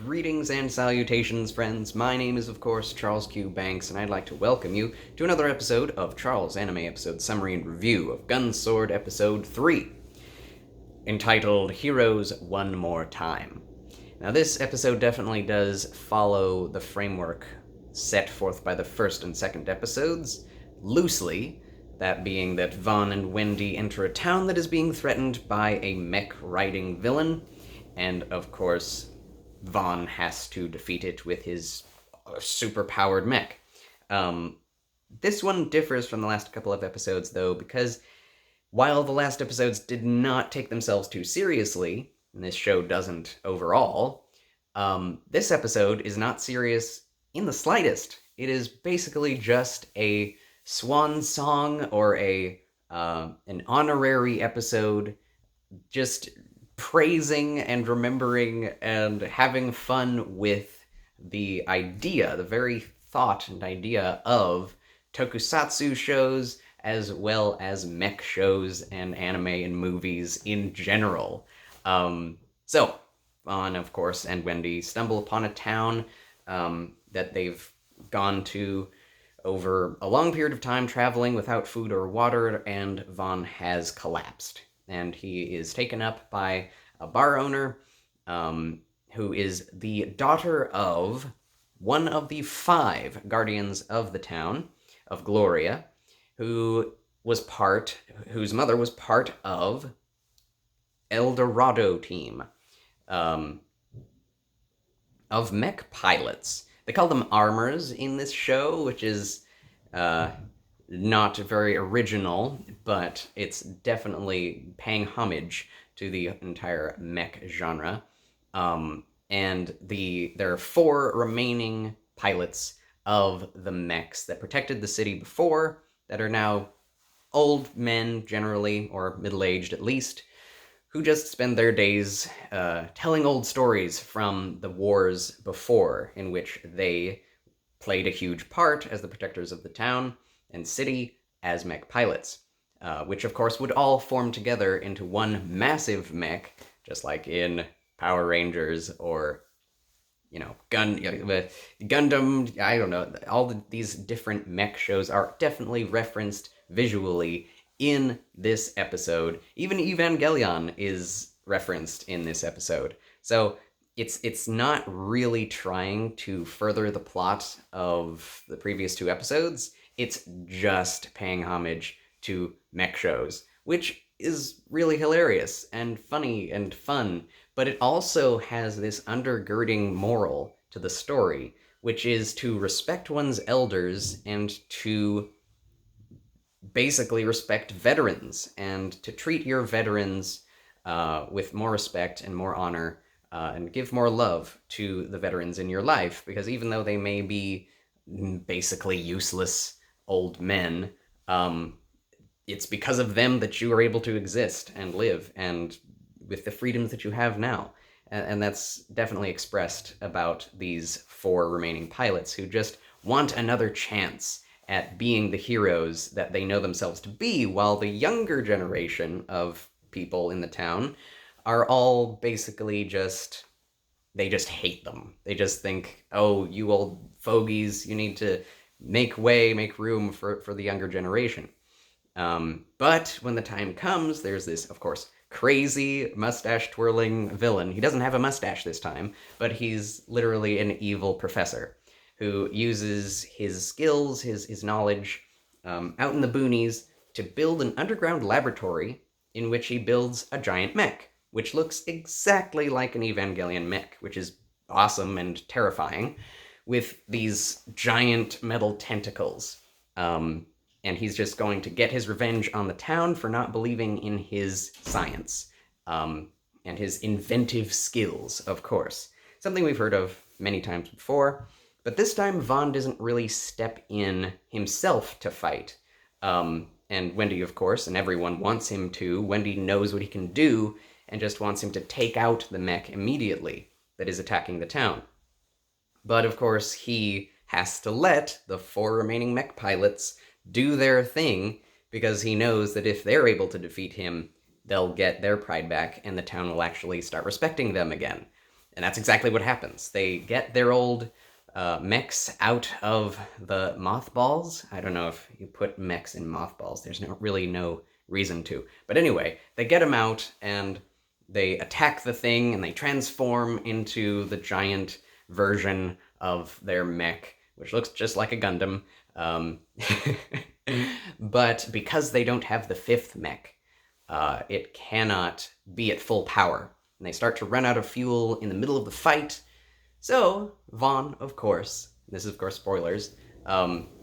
Greetings and salutations, friends. My name is, of course, Charles Q. Banks, and I'd like to welcome you to another episode of Charles' Anime Episode Summary and Review of Gunsword Episode 3, entitled Heroes One More Time. Now, this episode definitely does follow the framework set forth by the first and second episodes, loosely, that being that Vaughn and Wendy enter a town that is being threatened by a mech-riding villain, and, of course, Vaughn has to defeat it with his super-powered mech. This one differs from the last couple of episodes, though, because while the last episodes did not take themselves too seriously, and this show doesn't overall, this episode is not serious in the slightest. It is basically just a swan song or an honorary episode, just praising and remembering and having fun with the idea, the very thought and idea of tokusatsu shows as well as mech shows and anime and movies in general. So, Vaughn, of course, and Wendy stumble upon a town that they've gone to over a long period of time traveling without food or water, and Vaughn has collapsed. And he is taken up by a bar owner who is the daughter of one of the 5 guardians of the town, of Gloria, whose mother was part of El Dorado team of mech pilots. They call them armors in this show, which is not very original, but it's definitely paying homage to the entire mech genre. And there are 4 remaining pilots of the mechs that protected the city before that are now old men, generally, or middle-aged at least, who just spend their days telling old stories from the wars before, in which they played a huge part as the protectors of the town and city as mech pilots, which of course would all form together into one massive mech, just like in Power Rangers or, Gundam, I don't know. All these different mech shows are definitely referenced visually in this episode. Even Evangelion is referenced in this episode. So it's not really trying to further the plot of the previous 2 episodes. It's just paying homage to mech shows, which is really hilarious and funny and fun, but it also has this undergirding moral to the story, which is to respect one's elders and to basically respect veterans and to treat your veterans with more respect and more honor, and give more love to the veterans in your life, because even though they may be basically useless old men, it's because of them that you are able to exist and live, and with the freedoms that you have now. And that's definitely expressed about these 4 remaining pilots who just want another chance at being the heroes that they know themselves to be, while the younger generation of people in the town are all basically they just hate them. They just think, oh, you old fogies, you need to make room for the younger generation. But when the time comes, there's this, of course, crazy mustache-twirling villain. He doesn't have a mustache this time, but he's literally an evil professor who uses his skills, his knowledge, out in the boonies to build an underground laboratory in which he builds a giant mech, which looks exactly like an Evangelion mech, which is awesome and terrifying, with these giant metal tentacles. And he's just going to get his revenge on the town for not believing in his science, and his inventive skills, of course. Something we've heard of many times before, but this time Vaughn doesn't really step in himself to fight. And Wendy, of course, and everyone wants him to. Wendy knows what he can do, and just wants him to take out the mech immediately that is attacking the town. But, of course, he has to let the 4 remaining mech pilots do their thing, because he knows that if they're able to defeat him, they'll get their pride back, and the town will actually start respecting them again. And that's exactly what happens. They get their old mechs out of the mothballs. I don't know if you put mechs in mothballs. There's really no reason to. But anyway, they get them out and they attack the thing and they transform into the giant version of their mech, which looks just like a Gundam. But because they don't have the fifth mech, it cannot be at full power. And they start to run out of fuel in the middle of the fight. So, Vaughn, of course, this is of course spoilers,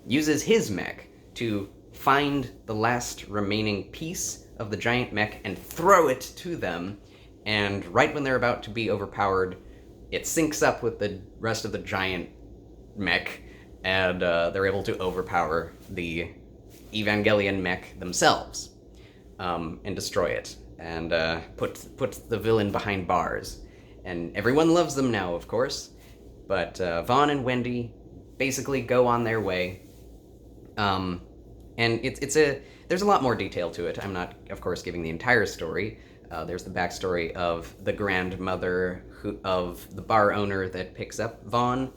uses his mech to find the last remaining piece of the giant mech and throw it to them. And right when they're about to be overpowered, it syncs up with the rest of the giant mech, and they're able to overpower the Evangelion mech themselves, and destroy it, and put the villain behind bars. And everyone loves them now, of course, but Vaughn and Wendy basically go on their way. And there's a lot more detail to it. I'm not, of course, giving the entire story. There's the backstory of the grandmother of the bar owner that picks up Vaughn,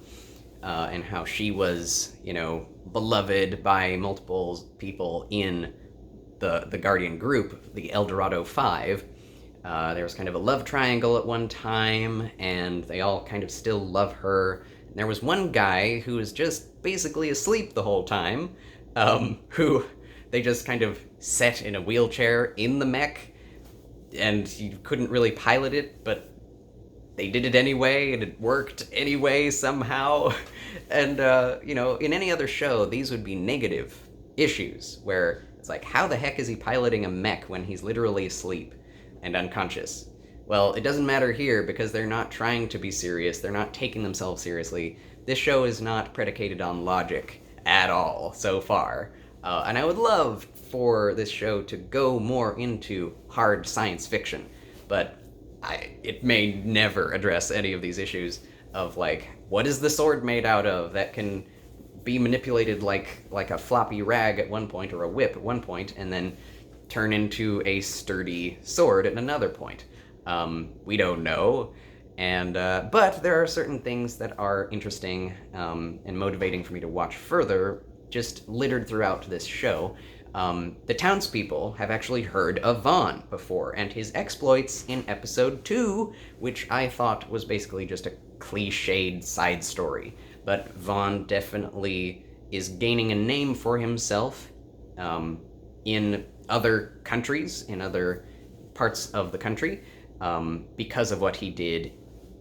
and how she was, beloved by multiple people in the Guardian group, the Eldorado Five. There was kind of a love triangle at one time, and they all kind of still love her. And there was one guy who was just basically asleep the whole time, who they just kind of set in a wheelchair in the mech, and you couldn't really pilot it, but they did it anyway, and it worked anyway somehow. And, in any other show, these would be negative issues, where it's like, how the heck is he piloting a mech when he's literally asleep and unconscious? Well, it doesn't matter here, because they're not trying to be serious, they're not taking themselves seriously. This show is not predicated on logic at all, so far. And I would love for this show to go more into hard science fiction, but it may never address any of these issues of, like, what is the sword made out of that can be manipulated like a floppy rag at one point, or a whip at one point, and then turn into a sturdy sword at another point. We don't know. And but there are certain things that are interesting and motivating for me to watch further, just littered throughout this show. The townspeople have actually heard of Vaughn before, and his exploits in episode 2, which I thought was basically just a cliched side story. But Vaughn definitely is gaining a name for himself in other countries, in other parts of the country, because of what he did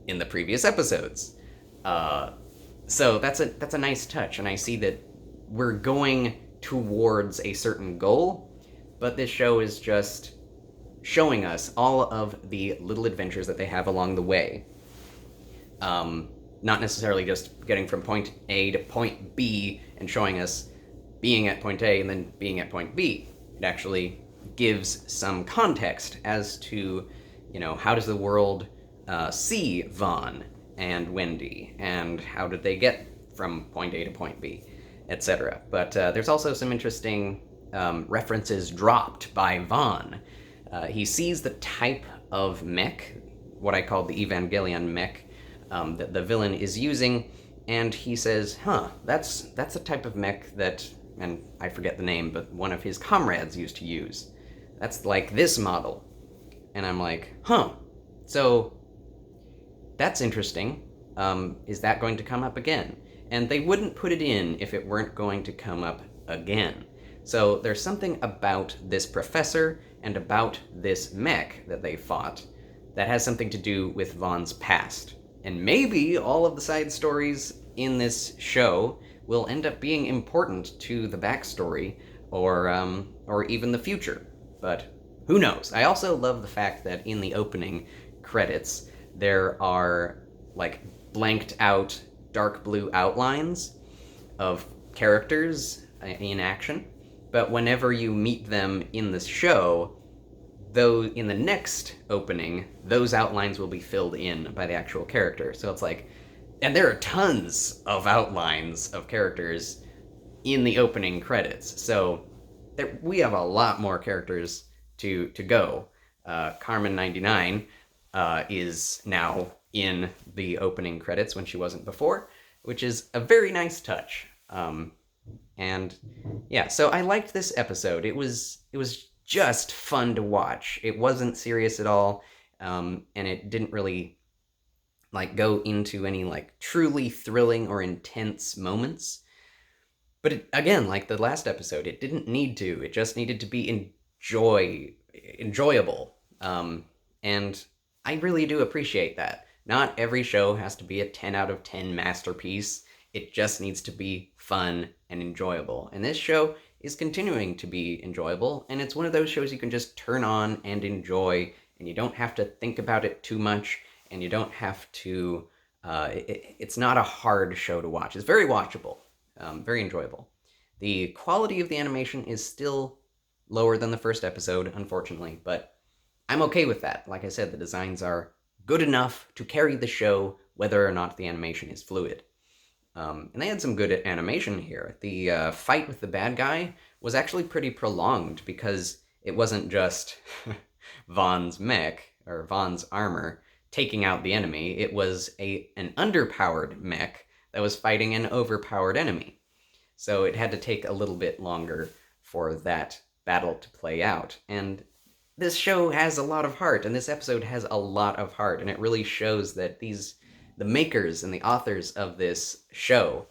in the previous episodes. So that's a nice touch, and I see that we're going towards a certain goal, but this show is just showing us all of the little adventures that they have along the way. Not necessarily just getting from point A to point B and showing us being at point A and then being at point B. It actually gives some context as to, how does the world see Vaughn and Wendy, and how did they get from point A to point B, etc. But there's also some interesting references dropped by Vaughn. He sees the type of mech, what I call the Evangelion mech, that the villain is using, and he says, that's a type of mech that, and I forget the name, but one of his comrades used to use. That's like this model. And I'm like, so that's interesting. Is that going to come up again? And they wouldn't put it in if it weren't going to come up again. So there's something about this professor and about this mech that they fought that has something to do with Vaughn's past. And maybe all of the side stories in this show will end up being important to the backstory, or even the future. But who knows? I also love the fact that in the opening credits, there are, like, blanked out dark blue outlines of characters in action, but whenever you meet them in the show, though in the next opening, those outlines will be filled in by the actual character. So it's like, and there are tons of outlines of characters in the opening credits, so we have a lot more characters to go. Carmen 99 is now in the opening credits when she wasn't before, which is a very nice touch. And yeah, so I liked this episode. It was just fun to watch. It wasn't serious at all, and it didn't really like go into any like truly thrilling or intense moments. But again, like the last episode, it didn't need to. It just needed to be enjoyable. And I really do appreciate that. Not every show has to be a 10 out of 10 masterpiece. It just needs to be fun and enjoyable. And this show is continuing to be enjoyable, and it's one of those shows you can just turn on and enjoy, and you don't have to think about it too much, and you don't have to. It's not a hard show to watch. It's very watchable, very enjoyable. The quality of the animation is still lower than the first episode, unfortunately, but I'm okay with that. Like I said, the designs are good enough to carry the show, whether or not the animation is fluid. And they had some good animation here. The fight with the bad guy was actually pretty prolonged because it wasn't just Vaughn's mech, or Vaughn's armor, taking out the enemy. It was an underpowered mech that was fighting an overpowered enemy. So it had to take a little bit longer for that battle to play out. And this show has a lot of heart, and this episode has a lot of heart, and it really shows that the makers and the authors of this show,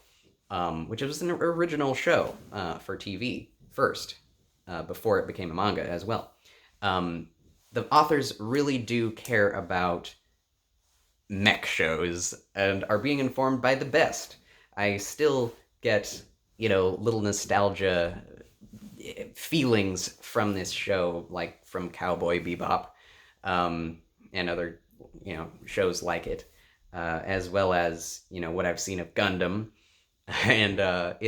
which was an original show for TV first, before it became a manga as well. The authors really do care about mech shows and are being informed by the best. I still get, little nostalgia feelings from this show, like from Cowboy Bebop, and other, shows like it. As well as what I've seen of Gundam, and I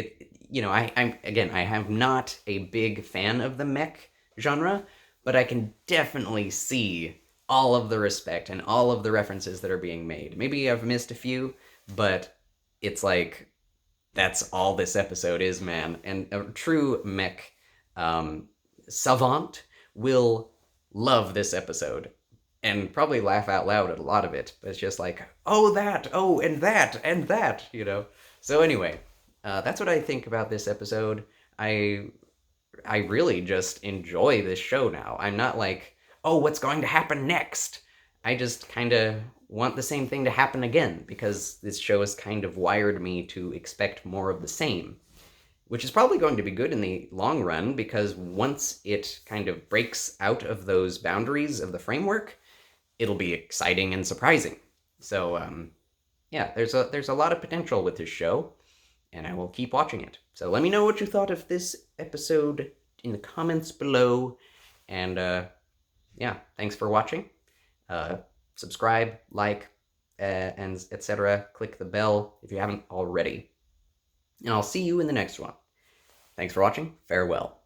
am not a big fan of the mech genre, but I can definitely see all of the respect and all of the references that are being made. Maybe I've missed a few, but it's like that's all this episode is, man. And a true mech savant will love this episode and probably laugh out loud at a lot of it. But it's just like, oh, and that, and that, So anyway, that's what I think about this episode. I really just enjoy this show now. I'm not like, oh, what's going to happen next? I just kind of want the same thing to happen again, because this show has kind of wired me to expect more of the same. Which is probably going to be good in the long run, because once it kind of breaks out of those boundaries of the framework, it'll be exciting and surprising. So, yeah, there's a lot of potential with this show, and I will keep watching it. So let me know what you thought of this episode in the comments below, and yeah, thanks for watching. Subscribe, like, and etc. Click the bell if you haven't already. And I'll see you in the next one. Thanks for watching. Farewell.